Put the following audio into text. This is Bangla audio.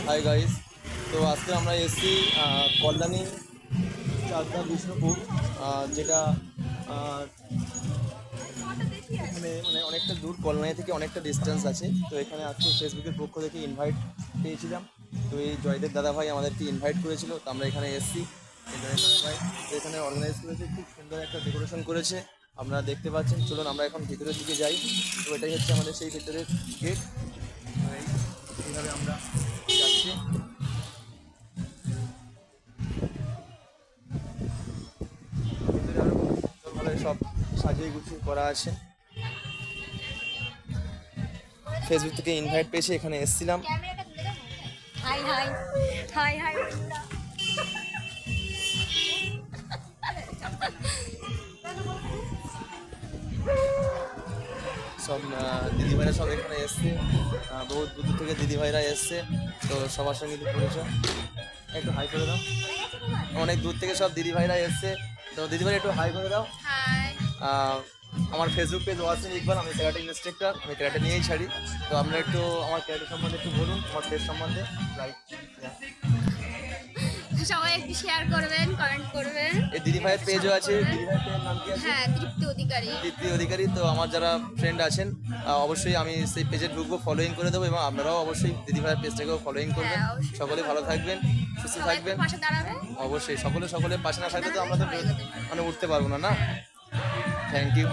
হাই গাইস, তো আজকে আমরা এসেছি কল্যাণী চাকদা বিষ্ণুপুর, যেটা আহ, এখানে মানে অনেকটা দূর, কল্যাণী থেকে অনেকটা ডিস্টেন্স আছে। তো এখানে আজকে ফেসবুকের পক্ষ থেকে ইনভাইট পেয়েছিলাম। তো এই জয়দেব দাদাভাই আমাদেরকে ইনভাইট করেছিল, তো আমরা এখানে এসেছি। এই জয়দেব দাদাভাই তো এখানে অর্গানাইজ করেছে, খুব সুন্দর একটা ডেকোরেশন করেছে, আপনারা দেখতে পাচ্ছেন। চলুন আমরা এখন ভিতরের দিকে যাই। তো এটাই হচ্ছে আমাদের সেই ভিতরের গেট। এইভাবে আমরা যাচ্ছি। ভিতরে আরো সুন্দরভাবে সব সাজিয়ে গুছিয়ে করা আছে। ফেসবুক থেকে ইনভাইট পেয়েছি, এখানে এসেছিলাম। হাই হাই হাই হাই সব দিদিভাইরা সব এখানে এসছে, বহুত দূর থেকে দিদিভাইরা এসছে। তো সবার সঙ্গে একটু পরিচয়, একটু হাই করে দাও। অনেক দূর থেকে সব দিদিভাইরা এসছে, তো দিদিভাই একটু হাই করে দাও। হাই। আমার ফেসবুক পেজ ওয়াসিম ইকবাল, আমি ক্যারাটে ইনস্ট্রাক্টর, আমি ক্যারাটে নিয়েই ছাড়ি। তো আপনারা একটু আমার ক্যারাটে সম্বন্ধে একটু বলুন, আমার পেজ সম্বন্ধে। লাইক সবাই একটু শেয়ার করবেন, কমেন্ট করবেন। এই দিদিভাইয়ের পেজও আছে, দিদিভাইয়ের পেজের নাম কি আছে? হ্যাঁ, তৃপ্তি অধিকারী। দীপ্তি অধিকারী। তো আমার যারা ফ্রেন্ড আছেন, অবশ্যই আমি সেই পেজে ঢুকবো, ফলোইং করে দেবো, এবং আপনারাও অবশ্যই দিদিভাইয়ের পেজটাকেও ফলোইং করবেন। হ্যাঁ, অবশ্যই। সকলে ভালো থাকবেন, সুস্থ সবাই একটু থাকবেন। পাশে দাঁড়াবে। অবশ্যই সকলের পাশে না থাকলে তো আমরা তো সবাই এগোতে পারবে। মানে উঠতে পারবো না। Thank you.